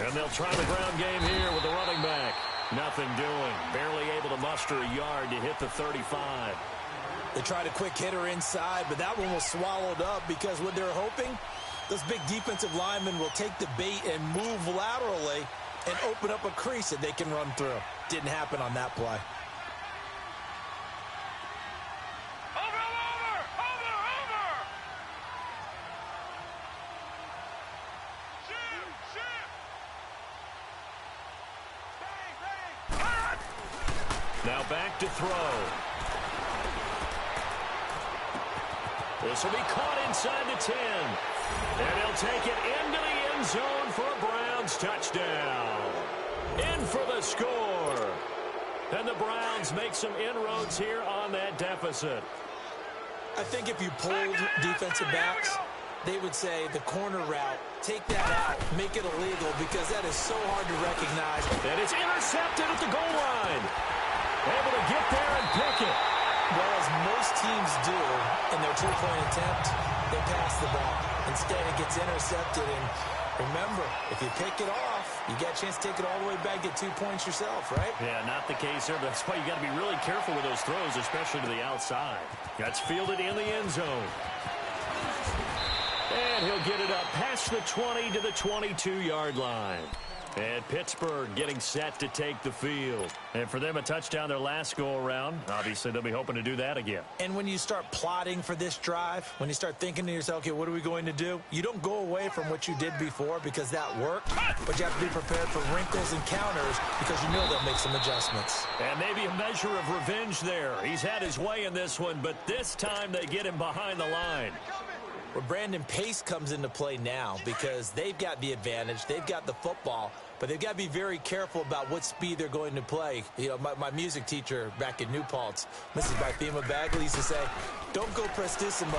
And they'll try the ground game here with the running back. Nothing doing. Barely able to muster a yard to hit the 35. They tried a quick hitter inside, but that one was swallowed up because what they're hoping, those big defensive linemen will take the bait and move laterally and open up a crease that they can run through. Didn't happen on that play. Now back to throw. This will be caught inside the 10. And he'll take it into the end zone for a Browns touchdown. In for the score. And the Browns make some inroads here on that deficit. I think if you pulled defensive backs, they would say the corner route, take that out, make it illegal, because that is so hard to recognize. And it's intercepted at the goal line. Able to get there and pick it. Well, as most teams do in their two-point attempt, they pass the ball. Instead, it gets intercepted. And remember, if you pick it off, you get a chance to take it all the way back, get 2 points yourself, right? Yeah, not the case there, but that's why you got to be really careful with those throws, especially to the outside. That's fielded in the end zone. And he'll get it up past the 20 to the 22-yard line. And Pittsburgh getting set to take the field. And for them, a touchdown their last go-around. Obviously, they'll be hoping to do that again. And when you start plotting for this drive, when you start thinking to yourself, okay, what are we going to do? You don't go away from what you did before because that worked, but you have to be prepared for wrinkles and counters because you know they'll make some adjustments. And maybe a measure of revenge there. He's had his way in this one, but this time they get him behind the line. Well, Brandon, pace comes into play now because they've got the advantage. They've got the football, but they've got to be very careful about what speed they're going to play. You know, my music teacher back in New Paltz, Mrs. Bythema Bagley, used to say, don't go prestissimo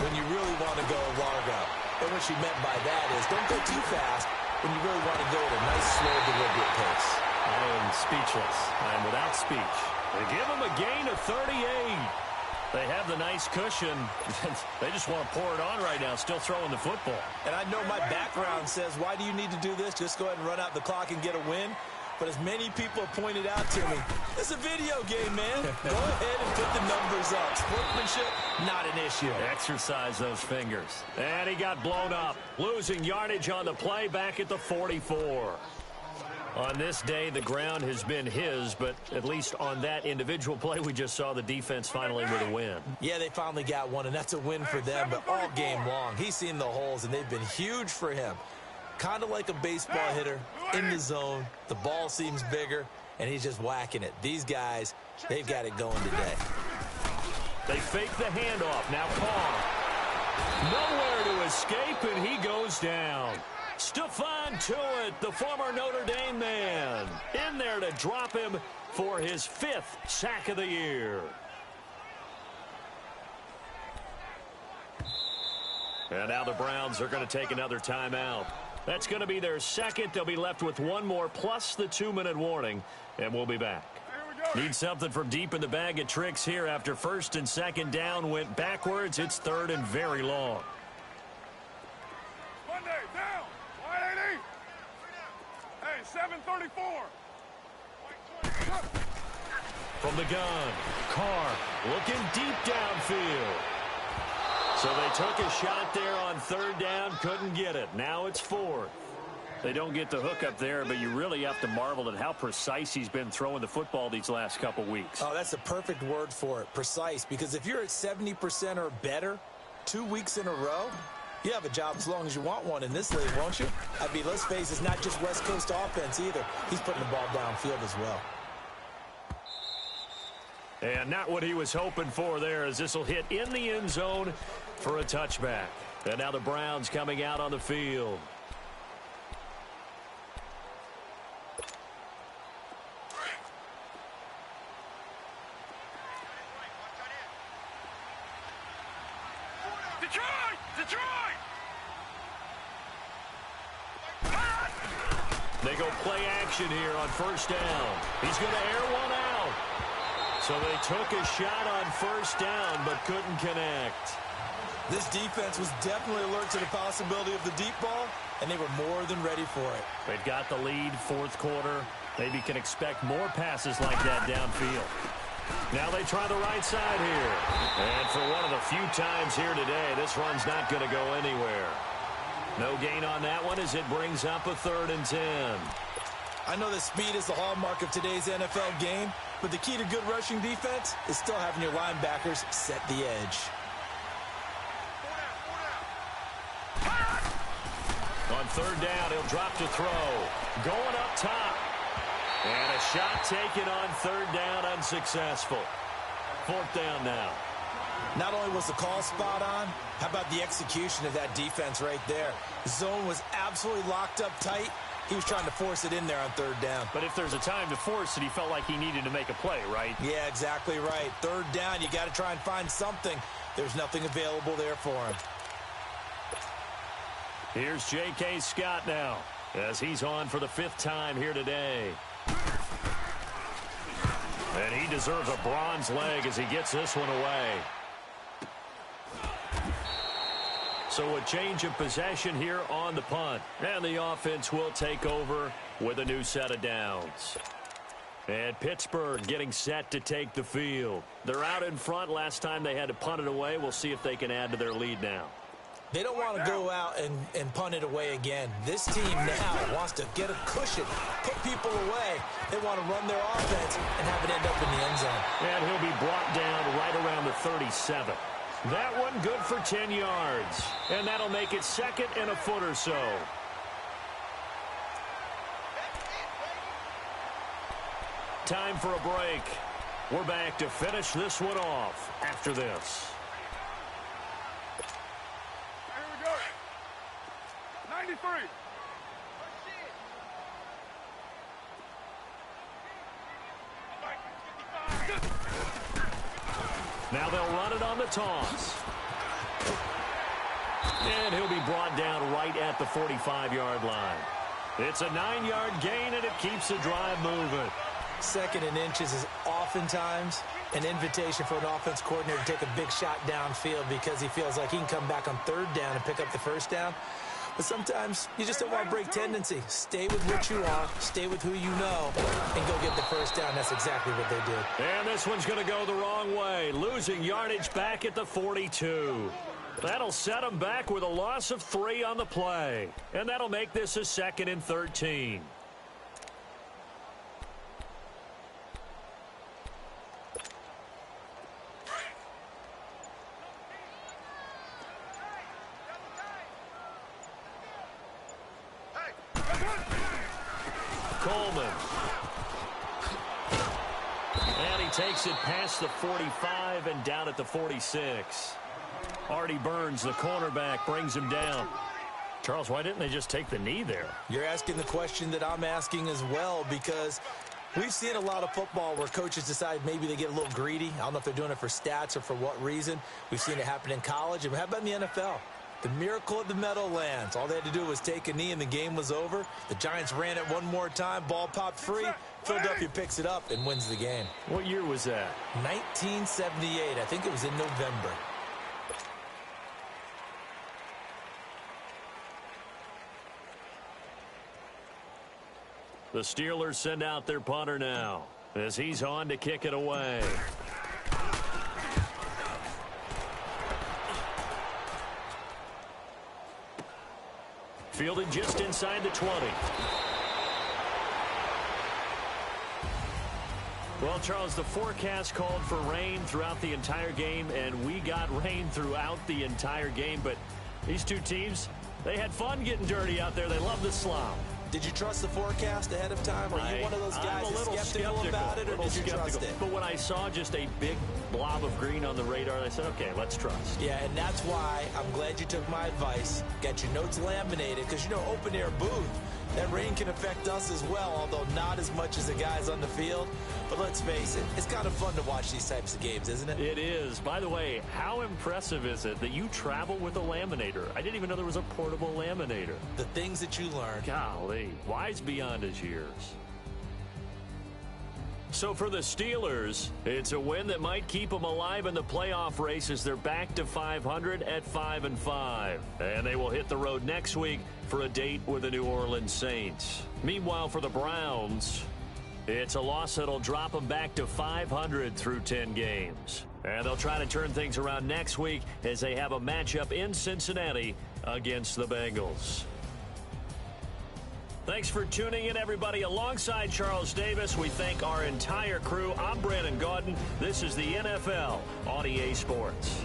when you really want to go largo. And what she meant by that is don't go too fast when you really want to go at a nice, slow, deliberate pace. I am speechless. I am without speech. They give him a gain of 38. They have the nice cushion. They just want to pour it on right now, still throwing the football. And I know my background says, why do you need to do this? Just go ahead and run out the clock and get a win. But as many people have pointed out to me, it's a video game, man. Go ahead and put the numbers up. Sportsmanship, not an issue. Exercise those fingers. And he got blown up, losing yardage on the play back at the 44. On this day, the ground has been his, but at least on that individual play, we just saw the defense finally with a win. Yeah, they finally got one, and that's a win for them, but all game long, he's seen the holes, and they've been huge for him. Kind of like a baseball hitter in the zone. The ball seems bigger, and he's just whacking it. These guys, they've got it going today. They fake the handoff. Now Carr. Nowhere to escape, and he goes down. Stephon Tuitt, the former Notre Dame man, in there to drop him for his 5th sack of the year. And now the Browns are going to take another timeout. That's going to be their second. They'll be left with one more plus the 2-minute warning, and we'll be back. Need something from deep in the bag of tricks here after first and second down went backwards. It's third and very long. Monday, down. 180. Hey, 734. From the gun, Carr looking deep downfield. So they took a shot there on third down, couldn't get it. Now it's fourth. They don't get the hook up there, but you really have to marvel at how precise he's been throwing the football these last couple weeks. Oh, that's the perfect word for it, precise, because if you're at 70% or better 2 weeks in a row, you have a job as long as you want one in this league, won't you? I mean, let's face it, it's not just West Coast offense either. He's putting the ball downfield as well. And not what he was hoping for there, as this will hit in the end zone for a touchback. And now the Browns coming out on the field. Detroit! They go play action here on first down. He's going to air one out. So they took a shot on first down, but couldn't connect. This defense was definitely alert to the possibility of the deep ball, and they were more than ready for it. They've got the lead, fourth quarter. Maybe can expect more passes like that downfield. Now they try the right side here. And for one of the few times here today, this run's not going to go anywhere. No gain on that one as it brings up a 3rd and 10. I know that speed is the hallmark of today's NFL game, but the key to good rushing defense is still having your linebackers set the edge. On third down, he'll drop to throw. Going up top. And a shot taken on third down, unsuccessful. 4th down now. Not only was the call spot on, how about the execution of that defense right there? The zone was absolutely locked up tight. He was trying to force it in there on third down. But if there's a time to force it, he felt like he needed to make a play, right? Yeah, exactly right. Third down, you got to try and find something. There's nothing available there for him. Here's J.K. Scott now, as he's on for the 5th time here today. And he deserves a bronze leg as he gets this one away. So a change of possession here on the punt. And the offense will take over with a new set of downs. And Pittsburgh getting set to take the field. They're out in front. Last time they had to punt it away. We'll see if they can add to their lead now. They don't want to go out and punt it away again. This team now wants to get a cushion, put people away. They want to run their offense and have it end up in the end zone. And he'll be brought down right around the 37. That one good for 10 yards. And that'll make it 2nd and a foot or so. Time for a break. We're back to finish this one off after this. Here we go. 93. Now they'll run it on the toss. And he'll be brought down right at the 45-yard line. It's a 9-yard gain, and it keeps the drive moving. 2nd and inches is oftentimes an invitation for an offense coordinator to take a big shot downfield because he feels like he can come back on 3rd down and pick up the 1st down. But sometimes you just don't want to break tendency. Stay with what you are, stay with who you know, and go get the 1st down. That's exactly what they did. And this one's going to go the wrong way, losing yardage back at the 42. That'll set them back with a loss of 3 on the play. And that'll make this a 2nd and 13. Coleman. And he takes it past the 45 and down at the 46. Artie Burns, the cornerback, brings him down. Charles, why didn't they just take the knee there? You're asking the question that I'm asking as well, because we've seen a lot of football where coaches decide maybe they get a little greedy. I don't know if they're doing it for stats or for what reason. We've seen it happen in college. And how about in the NFL? The miracle of the Meadowlands. All they had to do was take a knee and the game was over. The Giants ran it one more time. Ball popped free. Philadelphia picks it up and wins the game. What year was that? 1978. I think it was in November. The Steelers send out their punter now as he's on to kick it away. Fielded just inside the 20. Well, Charles, the forecast called for rain throughout the entire game, and we got rain throughout the entire game. But these two teams, they had fun getting dirty out there. They love the slop. Did you trust the forecast ahead of time? Are you one of those guys that's skeptical about it, or did you trust it? But when I saw just a big blob of green on the radar, I said, okay, let's trust. Yeah, and that's why I'm glad you took my advice. Got your notes laminated, because, you know, open-air booth, that rain can affect us as well, although not as much as the guys on the field. But let's face it, it's kind of fun to watch these types of games, isn't it? It is. By the way, how impressive is it that you travel with a laminator? I didn't even know there was a portable laminator. The things that you learn. Golly, wise beyond his years. So for the Steelers, it's a win that might keep them alive in the playoff race as they're back to 500 at 5-5. And they will hit the road next week for a date with the New Orleans Saints. Meanwhile, for the Browns, it's a loss that'll drop them back to 500 through 10 games. And they'll try to turn things around next week as they have a matchup in Cincinnati against the Bengals. Thanks for tuning in, everybody. Alongside Charles Davis, we thank our entire crew. I'm Brandon Gaudin. This is the NFL on EA Sports.